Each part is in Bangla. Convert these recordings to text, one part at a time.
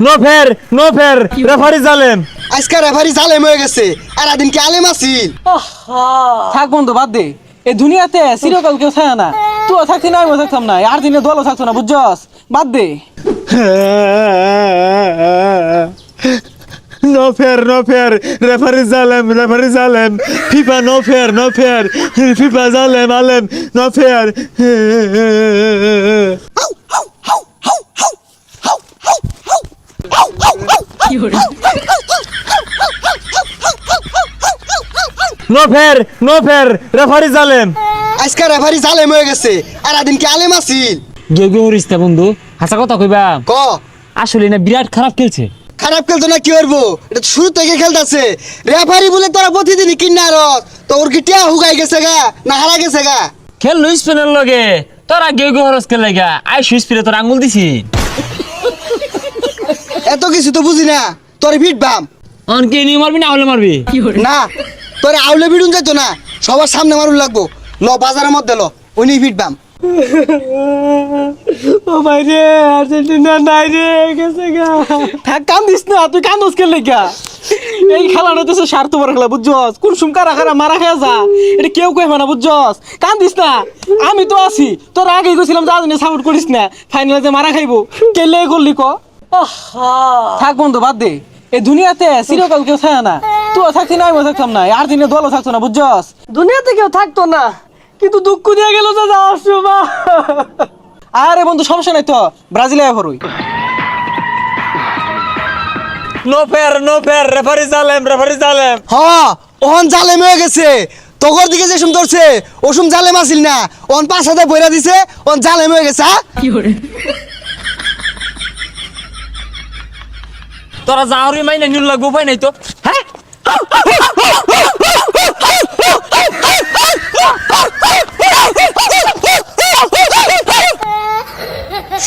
নো ফের নো ফের রেফারি জালেম। আজকে রেফারি জালেম হয়ে গেছে আর আদিন কি আলেম আছিল। থাক বন্ধু বাদ দে, এই দুনিয়াতে চিরকাল কেউ থাকে না। তুই থাকতি না, আমিও থাকতাম না, আর দিনে দলও থাকতো না, বুঝছস? বাদ দে। নো ফের রেফারি জালেম ফিফা নো ফের ফিফা জালেম আলেম নো ফের। নো ফের রেফারি জালেম। আজকে রেফারি জালেম হয়ে গেছে আর আদিন কি আলেম আছিল। গেউ হরিস না বন্ধু, হাসা কথা কইবা। ক আসলে না বিরাট খারাপ খেলছে। খারাপ খেলতো না কি করবো, এটা তো শুরু থেকে খেলতেছে। রেফারি বলে তোরা প্রতিদিনই কিনার তো ওর কি টিয়া হুগাই গেছে গা না হারা গেছে গা। খেল স্পেনের লগে তোরা গেউ হরস খেলে গা আই সুইস ফিরে তোর আঙুল দিছি। এত কিছু তো বুঝি না, তোর ভিট বাম অনকে নিয়ে মারবি না আউলে মারবি না, তোর আউলে ভিড়ুন যাইতো না, সবার সামনে মারুন লাগবো। ল বাজারের মধ্যে ল উনি ভিট বাম। ও ভাই রে, আর্জেন্টিনা নাই রে, গেছে গা। থাক কান্দিস না, তুই কান্দস খেললে গা। এই খেলাটা তো স্বার্থপর খেলা, বুঝছস? কোন সুমকারা খারা মারা খেয়া যা, এটা কেউ কইবে না, বুঝছস? কান্দিস না, আমি তো আছি। তোর আগেই কইছিলাম যা জানি সাপোর্ট করিস না, ফাইনালে যে মারা খাইবো। কেলে করলি ক? থাক বন্ধু বাদ দে, এই দুনিয়াতে চিরকাল কেউ থাকে না। তুই থাকতি না, আমিও থাকতাম না, আর দিনে দলও থাকতো না, বুঝছস? দুনিয়াতে কেউ থাকতো না, কিন্তু দুঃখ দিয়ে গেল তো যাওয়ার সময়। আরে বন্ধু সমস্যা নাই তো, ব্রাজিলে হরই। নো ফের রেফারি জালেম। হ ওহন জালেম হয়ে গেছে। তোগর দিকে যে সুম ধরছে ওসুম জালেম আসিল না, ওহন পাঁচ হাতে বইরা দিছে, ওহন জালেম হয়ে গেছে। তোরা যাহরি মাইনা নিউ লাগবো পাই নাই তো। হ্যাঁ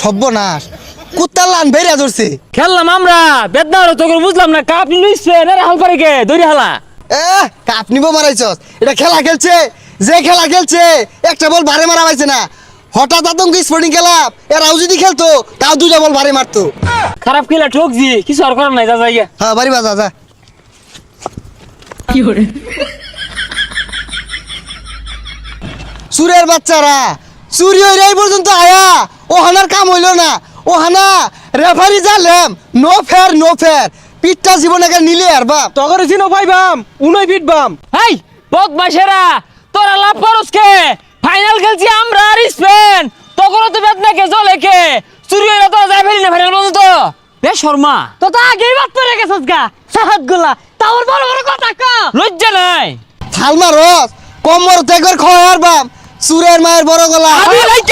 সর্বনাশ, কুত্তার লান বেরিয়া ধরছে। খেললাম আমরা বেদনা হলো তোকে বুঝলাম না। কাপ লুইছে না হাল পারে কে দৌড়ি হালা। কাপ নিব মারাইছস, এটা খেলা খেলছে। যে খেলা খেলছে একটা বল ভারে মারা পাইছে না। হঠাৎ আতঙ্ক স্পোর্টিং ক্লাব এরাও যদি খেলতো তাও দুটা বল ভারে মারতো। খারাপ খেলা ঠকছি, কিছু আর করার নাই, যা যাই। হ্যাঁ বাড়ি বাজা যা। চুরের বাচ্চারা চুরি হইলে এই পর্যন্ত আয়া ও হানার কাম হইল না। ও হানা রেফারি জালেম। নো ফের পিঠটা জীবনে নিলে আর বাপ। তগরে চিনো পাইবাম, উনই ফিটবাম। হেই বদমাশেরা, তোরা লাভ করস কে? ফাইনাল খেলছি আমরা আর স্পেন, তখন তো বেদনা কে জলে কে? চুরি হইলে তোরা যাই ফেলি না ফাইনাল পর্যন্ত। বে শর্মা তো তা আগেই বাদ পড়ে গেছস গা সাহাত গুলা, তাওর বড় বড় কথা ক। লজ্জা নাই? থাল মারস কমর থেকে খয় আর বাপ। চুরের মায়ের বড় গলা। আমি লাইক